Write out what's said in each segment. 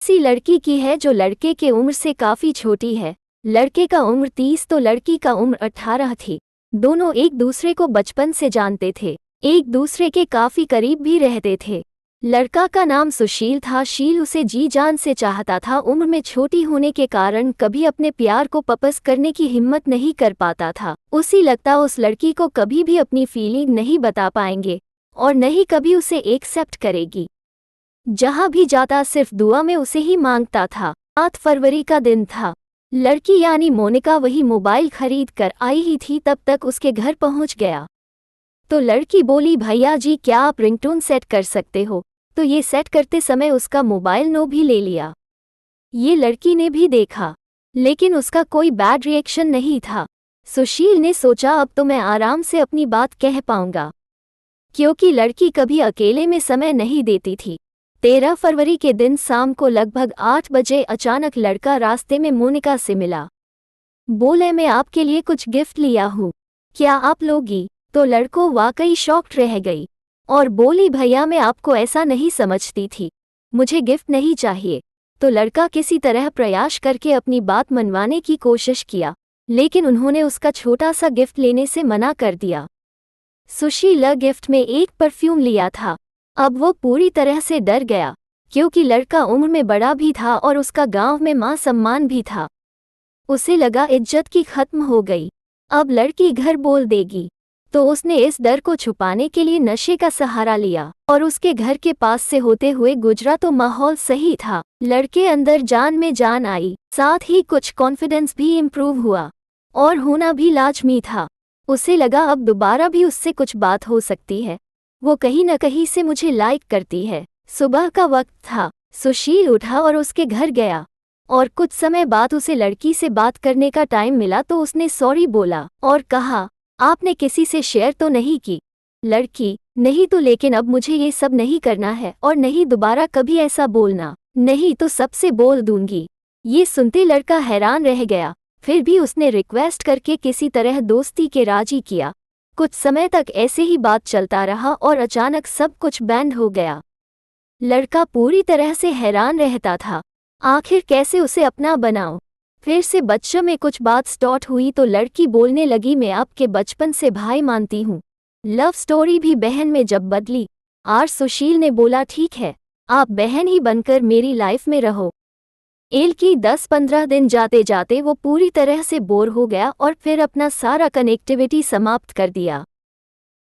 ऐसी लड़की की है जो लड़के के उम्र से काफी छोटी है। लड़के का उम्र 30 तो लड़की का उम्र 18 थी। दोनों एक दूसरे को बचपन से जानते थे, एक दूसरे के काफी करीब भी रहते थे। लड़का का नाम सुशील था। शील उसे जी जान से चाहता था। उम्र में छोटी होने के कारण कभी अपने प्यार को प्रपोज करने की हिम्मत नहीं कर पाता था। उसी लगता उस लड़की को कभी भी अपनी फीलिंग नहीं बता पाएंगे और न ही कभी उसे एक्सेप्ट करेगी। जहां भी जाता सिर्फ दुआ में उसे ही मांगता था। 7 फरवरी का दिन था। लड़की यानी मोनिका वही मोबाइल खरीद कर आई ही थी, तब तक उसके घर पहुंच गया। तो लड़की बोली, भैया जी क्या आप रिंगटोन सेट कर सकते हो? तो ये सेट करते समय उसका मोबाइल नो भी ले लिया। ये लड़की ने भी देखा, लेकिन उसका कोई बैड रिएक्शन नहीं था। सुशील ने सोचा अब तो मैं आराम से अपनी बात कह पाऊंगा, क्योंकि लड़की कभी अकेले में समय नहीं देती थी। 13 फरवरी के दिन शाम को लगभग 8 बजे अचानक लड़का रास्ते में मोनिका से मिला। बोले, मैं आपके लिए कुछ गिफ्ट लिया हूँ, क्या आप लोगी? तो लड़को वाकई शॉक्ड रह गई और बोली, भैया मैं आपको ऐसा नहीं समझती थी, मुझे गिफ्ट नहीं चाहिए। तो लड़का किसी तरह प्रयास करके अपनी बात मनवाने की कोशिश किया, लेकिन उन्होंने उसका छोटा सा गिफ्ट लेने से मना कर दिया। सुशील गिफ्ट में एक परफ्यूम लिया था। अब वो पूरी तरह से डर गया, क्योंकि लड़का उम्र में बड़ा भी था और उसका गांव में मान सम्मान भी था। उसे लगा इज्जत की खत्म हो गई, अब लड़की घर बोल देगी। तो उसने इस डर को छुपाने के लिए नशे का सहारा लिया और उसके घर के पास से होते हुए गुजरा। तो माहौल सही था, लड़के अंदर जान में जान आई, साथ ही कुछ कॉन्फिडेंस भी इम्प्रूव हुआ और होना भी लाजमी था। उसे लगा अब दोबारा भी उससे कुछ बात हो सकती है, वो कहीं न कहीं से मुझे लाइक करती है। सुबह का वक्त था। सुशील उठा और उसके घर गया और कुछ समय बाद उसे लड़की से बात करने का टाइम मिला। तो उसने सॉरी बोला और कहा, आपने किसी से शेयर तो नहीं की? लड़की, नहीं तो, लेकिन अब मुझे ये सब नहीं करना है और नहीं दोबारा कभी ऐसा बोलना, नहीं तो सबसे बोल दूंगी। ये सुनते लड़का हैरान रह गया, फिर भी उसने रिक्वेस्ट करके किसी तरह दोस्ती के राजी किया। कुछ समय तक ऐसे ही बात चलता रहा और अचानक सब कुछ बैंड हो गया। लड़का पूरी तरह से हैरान रहता था, आखिर कैसे उसे अपना बनाऊं। फिर से बच्चों में कुछ बात स्टार्ट हुई तो लड़की बोलने लगी, मैं आपके बचपन से भाई मानती हूँ। लव स्टोरी भी बहन में जब बदली। आर सुशील ने बोला, ठीक है, आप बहन ही बनकर मेरी लाइफ में रहो। एल की 10-15 दिन जाते जाते वो पूरी तरह से बोर हो गया और फिर अपना सारा कनेक्टिविटी समाप्त कर दिया।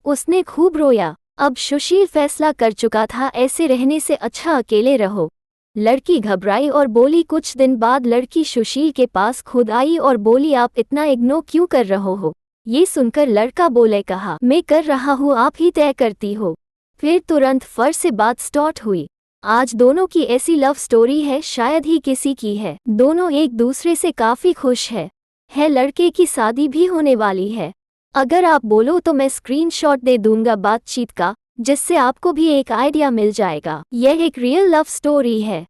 उसने खूब रोया। अब सुशील फैसला कर चुका था, ऐसे रहने से अच्छा अकेले रहो। लड़की घबराई और बोली। कुछ दिन बाद लड़की सुशील के पास खुद आई और बोली, आप इतना इग्नोर क्यों कर रहे हो? ये सुनकर लड़का बोले, कहा, मैं कर रहा हूँ, आप ही तय करती हो। फिर तुरंत फर से बात स्टार्ट हुई। आज दोनों की ऐसी लव स्टोरी है, शायद ही किसी की है। दोनों एक दूसरे से काफी खुश है। लड़के की शादी भी होने वाली है। अगर आप बोलो तो मैं स्क्रीनशॉट दे दूंगा बातचीत का, जिससे आपको भी एक आइडिया मिल जाएगा। यह एक रियल लव स्टोरी है।